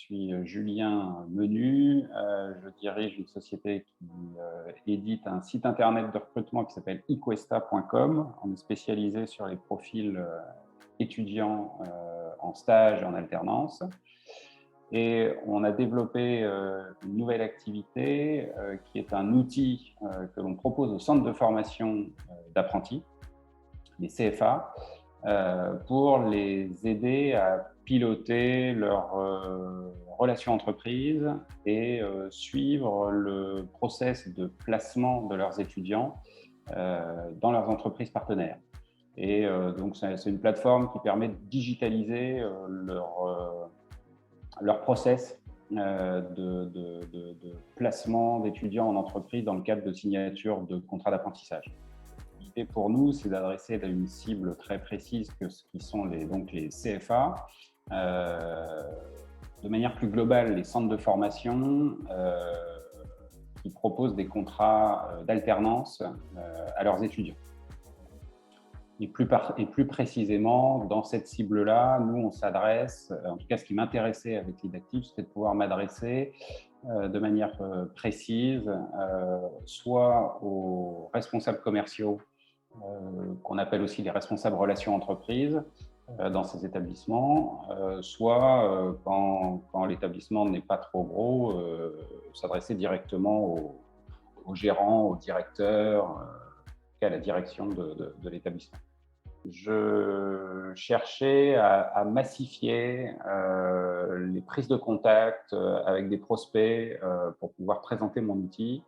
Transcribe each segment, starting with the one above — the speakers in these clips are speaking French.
suis Julien Menu. Je dirige une société qui édite un site internet de recrutement qui s'appelle iQuesta.com. On est spécialisé sur les profils étudiants en stage et en alternance. Et on a développé une nouvelle activité qui est un outil que l'on propose aux centres de formation d'apprentis, les CFA, pour les aider à piloter leurs relations entreprises et suivre le process de placement de leurs étudiants dans leurs entreprises partenaires. Et donc, c'est une plateforme qui permet de digitaliser leur process de placement d'étudiants en entreprise dans le cadre de signature de contrats d'apprentissage. L'idée pour nous, c'est d'adresser à une cible très précise qui sont les CFA, de manière plus globale les centres de formation qui proposent des contrats d'alternance à leurs étudiants. Et plus précisément, dans cette cible-là, nous, on s'adresse, en tout cas ce qui m'intéressait avec l'IDActive, c'était de pouvoir m'adresser de manière précise, soit aux responsables commerciaux, qu'on appelle aussi les responsables relations entreprises dans ces établissements, soit quand l'établissement n'est pas trop gros, s'adresser directement aux gérants, aux directeurs, à la direction de l'établissement. Je cherchais à massifier les prises de contact avec des prospects pour pouvoir présenter mon outil.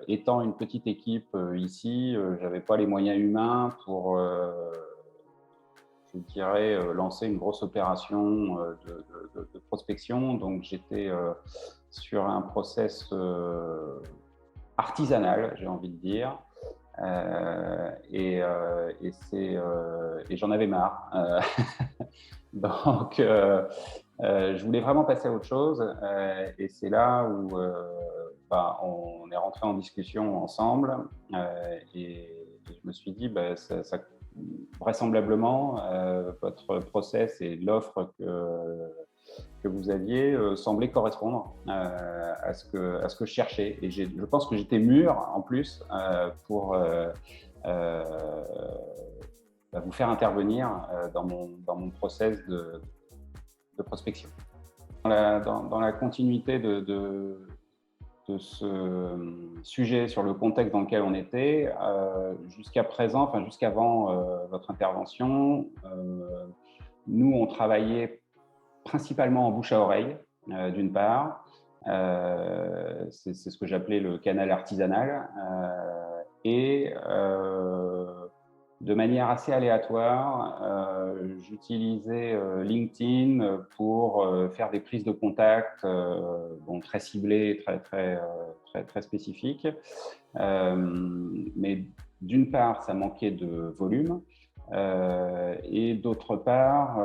Étant une petite équipe ici, je n'avais pas les moyens humains pour, je dirais, lancer une grosse opération de prospection. Donc, j'étais sur un process artisanal, j'ai envie de dire. Et j'en avais marre. Donc, je voulais vraiment passer à autre chose. Et c'est là où on est rentré en discussion ensemble. Et je me suis dit, vraisemblablement, votre process et l'offre que vous aviez semblait correspondre à ce que je cherchais. Et je pense que j'étais mûr en plus pour vous faire intervenir dans mon process de prospection. Dans la continuité de ce sujet sur le contexte dans lequel on était, jusqu'à présent, enfin jusqu'avant votre intervention, nous on travaillait principalement en bouche à oreille, d'une part. C'est ce que j'appelais le canal artisanal. Et de manière assez aléatoire, j'utilisais LinkedIn pour faire des prises de contact très ciblées, très spécifiques. Mais d'une part, ça manquait de volume. Et d'autre part,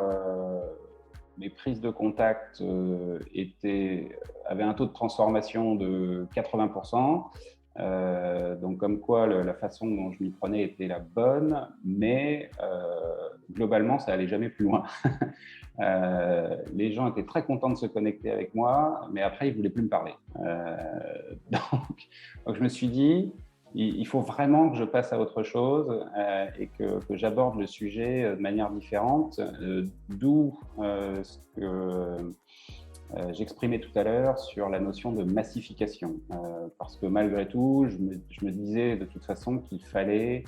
mes prises de contact avaient un taux de transformation de 80%. Donc, comme quoi la façon dont je m'y prenais était la bonne, mais globalement, ça n'allait jamais plus loin. Les gens étaient très contents de se connecter avec moi, mais après, ils ne voulaient plus me parler. Donc, je me suis dit, il faut vraiment que je passe à autre chose et que j'aborde le sujet de manière différente, d'où ce que j'exprimais tout à l'heure sur la notion de massification. Parce que malgré tout, je me disais de toute façon qu'il fallait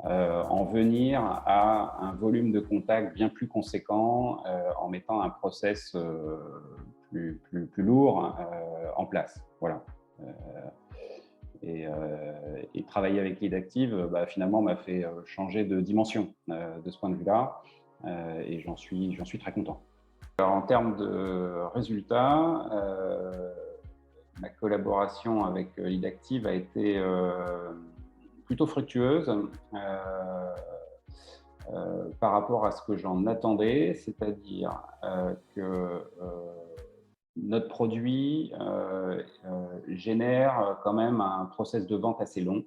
en venir à un volume de contact bien plus conséquent en mettant un process plus lourd en place. Voilà. Et travailler avec l'IDActive, finalement, m'a fait changer de dimension de ce point de vue-là. Et j'en suis très content. Alors, en termes de résultats, ma collaboration avec l'IDActive a été plutôt fructueuse par rapport à ce que j'en attendais, c'est-à-dire que notre produit génère quand même un process de vente assez long.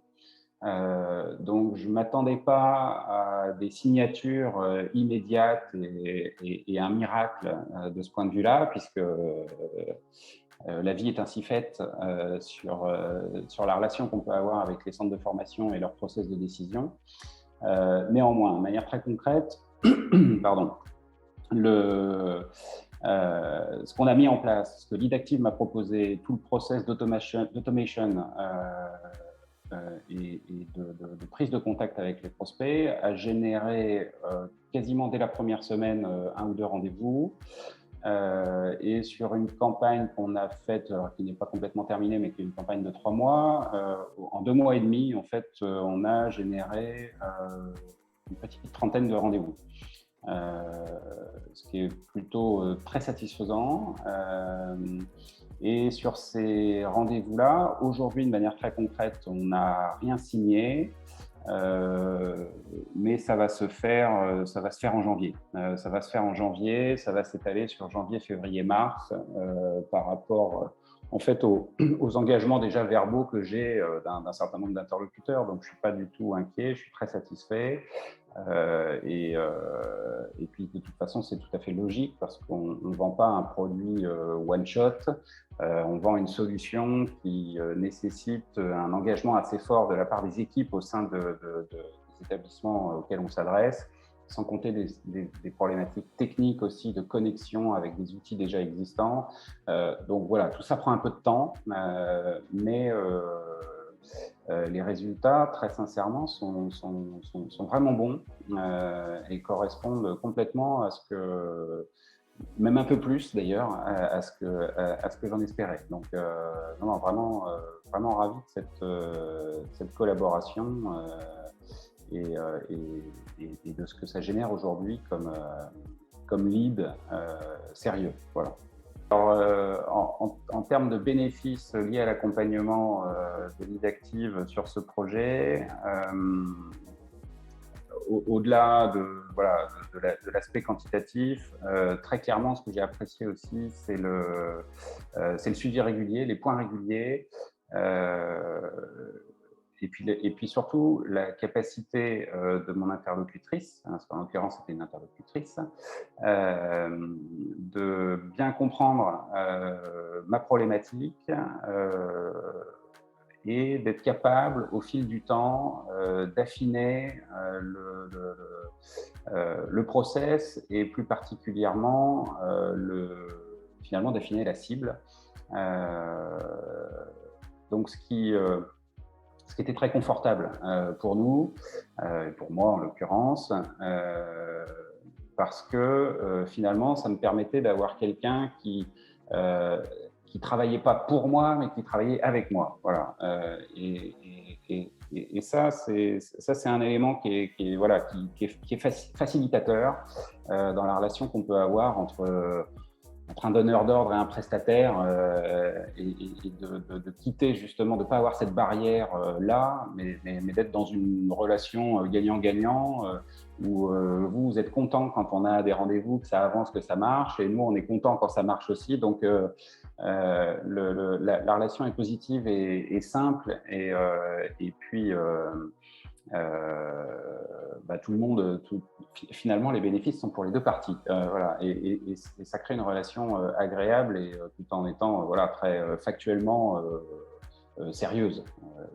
Donc, je ne m'attendais pas à des signatures immédiates et un miracle de ce point de vue-là, puisque la vie est ainsi faite sur la relation qu'on peut avoir avec les centres de formation et leur process de décision. Néanmoins, de manière très concrète, pardon, ce qu'on a mis en place, ce que Leadactive m'a proposé, tout le process d'automation et de prise de contact avec les prospects a généré quasiment dès la première semaine 1 ou 2 rendez-vous. Et sur une campagne qu'on a faite, qui n'est pas complètement terminée, mais qui est une campagne de 3 mois, en 2 mois et demi, en fait, on a généré une petite trentaine de rendez-vous. Ce qui est plutôt très satisfaisant. Et sur ces rendez-vous-là, aujourd'hui, de manière très concrète, on n'a rien signé, mais ça va se faire en janvier. Ça va se faire en janvier, ça va s'étaler sur janvier, février, mars, par rapport en fait aux engagements déjà verbaux que j'ai d'un certain nombre d'interlocuteurs. Donc, je ne suis pas du tout inquiet, je suis très satisfait. Et puis de toute façon, c'est tout à fait logique parce qu'on ne vend pas un produit one-shot, on vend une solution qui nécessite un engagement assez fort de la part des équipes au sein des établissements auxquels on s'adresse, sans compter des problématiques techniques aussi de connexion avec des outils déjà existants. Donc voilà, tout ça prend un peu de temps, mais les résultats, très sincèrement, sont vraiment bons et correspondent complètement à ce que, même un peu plus d'ailleurs, à ce que j'en espérais. Donc, non, vraiment, vraiment ravi de cette collaboration et de ce que ça génère aujourd'hui comme lead sérieux. Voilà. Alors, en termes de bénéfices liés à l'accompagnement de Leadactive sur ce projet, au-delà de l'aspect quantitatif, très clairement, ce que j'ai apprécié aussi, c'est le suivi régulier, les points réguliers. Et puis surtout, la capacité de mon interlocutrice, parce qu'en l'occurrence, c'était une interlocutrice, de bien comprendre ma problématique et d'être capable, au fil du temps, d'affiner le process et plus particulièrement, finalement, d'affiner la cible. Donc, ce qui était très confortable pour nous, pour moi en l'occurrence, parce que finalement, ça me permettait d'avoir quelqu'un qui travaillait pas pour moi, mais qui travaillait avec moi. Voilà. Et ça, c'est un élément qui est facilitateur dans la relation qu'on peut avoir entre un donneur d'ordre et un prestataire, et de quitter justement, de ne pas avoir cette barrière là, mais d'être dans une relation gagnant-gagnant, où vous êtes content quand on a des rendez-vous, que ça avance, que ça marche, et nous, on est content quand ça marche aussi. Donc, la relation est positive et simple, et puis tout le monde, finalement, les bénéfices sont pour les deux parties. Voilà, et ça crée une relation agréable et tout en étant très factuellement sérieuse,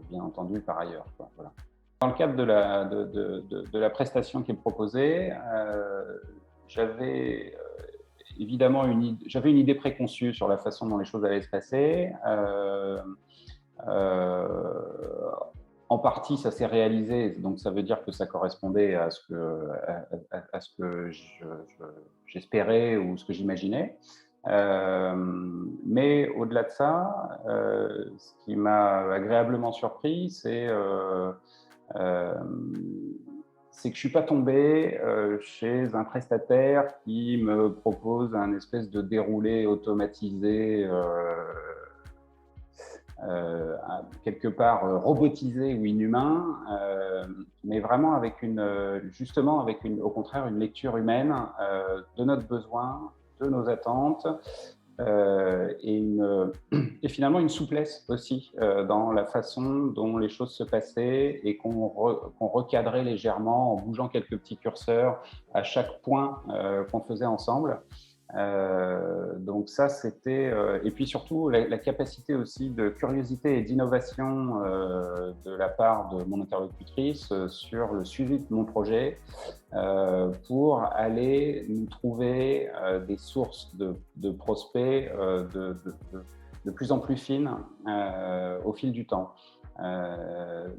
bien entendu, par ailleurs. Voilà. Dans le cadre de la prestation qui est proposée, j'avais évidemment une idée préconçue sur la façon dont les choses allaient se passer. En partie, ça s'est réalisé, donc ça veut dire que ça correspondait à ce que j'espérais ou ce que j'imaginais. Mais au-delà de ça, ce qui m'a agréablement surpris, c'est que je ne suis pas tombé chez un prestataire qui me propose un espèce de déroulé automatisé, quelque part robotisé ou inhumain, mais vraiment avec au contraire, une lecture humaine de notre besoin, de nos attentes, et finalement une souplesse aussi dans la façon dont les choses se passaient et qu'on recadrait légèrement en bougeant quelques petits curseurs à chaque point qu'on faisait ensemble. Donc ça, c'était... et puis surtout, la capacité aussi de curiosité et d'innovation de la part de mon interlocutrice sur le suivi de mon projet pour aller nous trouver des sources de prospects de plus en plus fines au fil du temps.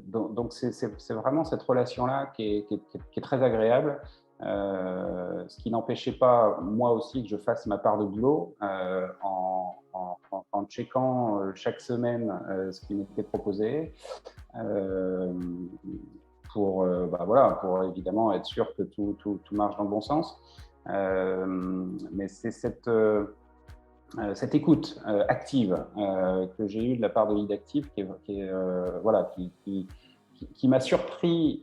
Donc c'est vraiment cette relation-là qui est très agréable. Ce qui n'empêchait pas, moi aussi, que je fasse ma part de boulot en checkant chaque semaine ce qui m'était proposé pour évidemment être sûr que tout marche dans le bon sens. Mais c'est cette écoute active que j'ai eue de la part de Lead Active qui m'a surpris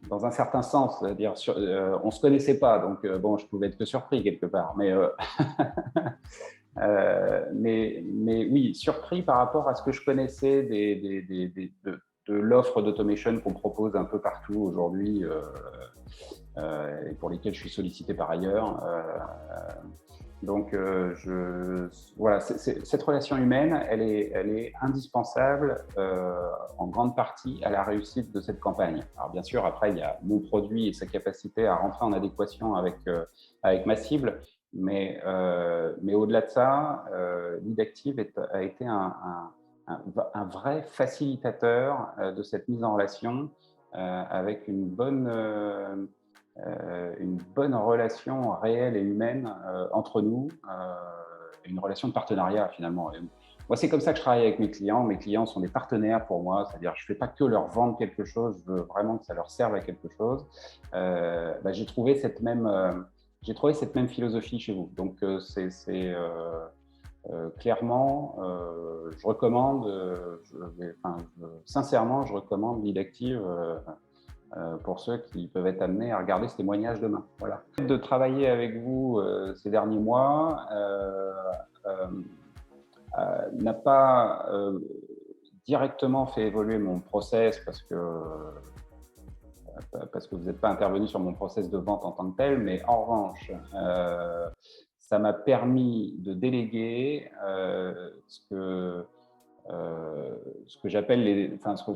dans un certain sens, c'est-à-dire on ne se connaissait pas, donc bon, je pouvais être que surpris quelque part, mais oui, surpris par rapport à ce que je connaissais de l'offre d'automation qu'on propose un peu partout aujourd'hui et pour lesquelles je suis sollicité par ailleurs. Donc, voilà, cette relation humaine, elle est indispensable en grande partie à la réussite de cette campagne. Alors, bien sûr, après, il y a mon produit et sa capacité à rentrer en adéquation avec ma cible, mais au-delà de ça, Lead Active a été un vrai facilitateur de cette mise en relation avec une bonne relation réelle et humaine entre nous, une relation de partenariat finalement. Et moi, c'est comme ça que je travaille avec mes clients. Mes clients sont des partenaires pour moi, c'est-à-dire je ne fais pas que leur vendre quelque chose, je veux vraiment que ça leur serve à quelque chose. J'ai trouvé cette même philosophie chez vous. Donc, clairement, je recommande, sincèrement, je recommande Lead Active pour ceux qui peuvent être amenés à regarder ce témoignage demain. Voilà. De travailler avec vous ces derniers mois n'a pas directement fait évoluer mon process parce que vous n'êtes pas intervenu sur mon process de vente en tant que tel, mais en revanche, ça m'a permis de déléguer ce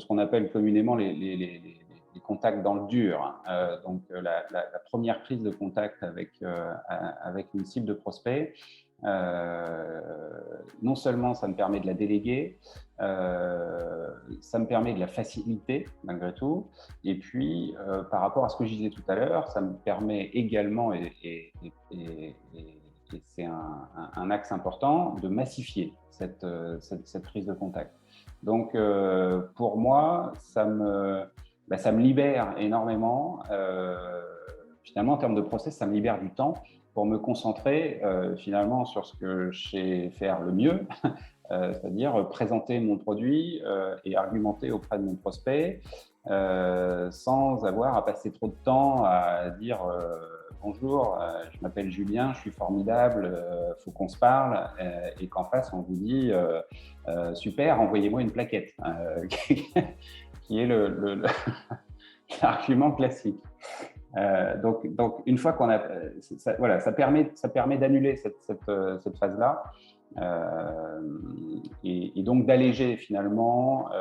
qu'on appelle communément les contacts dans le dur. Donc, la première prise de contact avec une cible de prospect, non seulement ça me permet de la déléguer, ça me permet de la faciliter malgré tout, et puis par rapport à ce que je disais tout à l'heure, ça me permet également, et c'est un axe important, de massifier cette prise de contact. Donc pour moi, ça me libère énormément. Finalement, en termes de process, ça me libère du temps pour me concentrer finalement sur ce que je sais faire le mieux, c'est-à-dire présenter mon produit et argumenter auprès de mon prospect sans avoir à passer trop de temps à dire bonjour, je m'appelle Julien, je suis formidable, faut qu'on se parle, et qu'en face on vous dit super, envoyez-moi une plaquette, qui est l'argument classique. Donc une fois qu'on a ça permet d'annuler cette phase-là et donc d'alléger finalement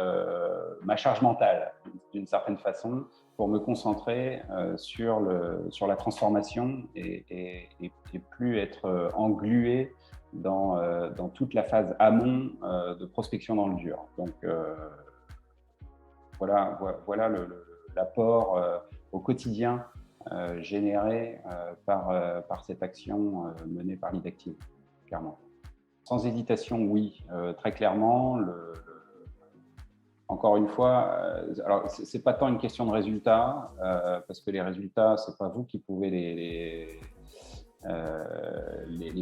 ma charge mentale d'une certaine façon pour me concentrer sur la transformation et plus être englué dans toute la phase amont de prospection dans le dur. Donc voilà l'apport au quotidien généré par cette action menée par Lead Active, clairement. Sans hésitation, oui, très clairement. Encore une fois, alors c'est pas tant une question de résultats, parce que les résultats, c'est pas vous qui pouvez les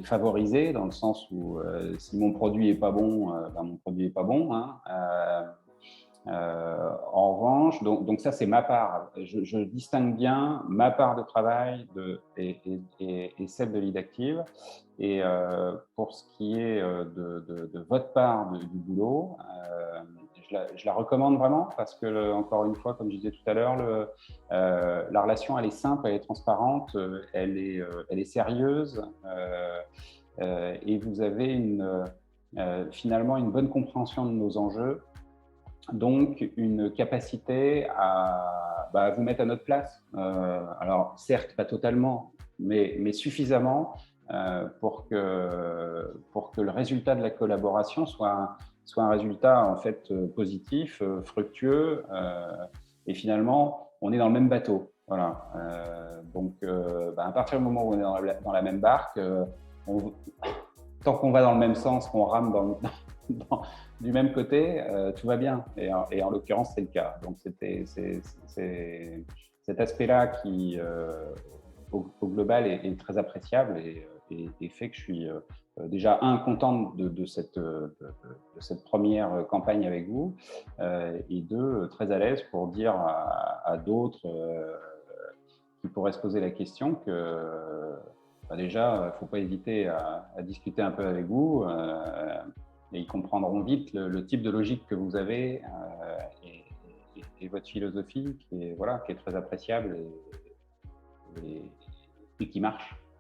favoriser, dans le sens où si mon produit est pas bon, mon produit est pas bon. Hein, En revanche, donc ça c'est ma part. Je distingue bien ma part de travail et celle de l'IDActive. Et pour ce qui est de votre part du boulot, je la recommande vraiment parce que, encore une fois, comme je disais tout à l'heure, la relation elle est simple, elle est transparente, elle est sérieuse et vous avez finalement une bonne compréhension de nos enjeux. Donc, une capacité à vous mettre à notre place. Alors, certes, pas totalement, mais suffisamment pour que le résultat de la collaboration soit un résultat en fait positif, fructueux, et finalement, on est dans le même bateau. Voilà. Donc, à partir du moment où on est dans la même barque, tant qu'on va dans le même sens, qu'on rame du même côté, tout va bien. Et en l'occurrence, c'est le cas. Donc, c'est cet aspect-là qui, au global, est très appréciable et fait que je suis déjà, content de cette première campagne avec vous et deux, très à l'aise pour dire à d'autres qui pourraient se poser la question que déjà, il ne faut pas hésiter à discuter un peu avec vous et ils comprendront vite le type de logique que vous avez et votre philosophie qui est très appréciable et qui marche.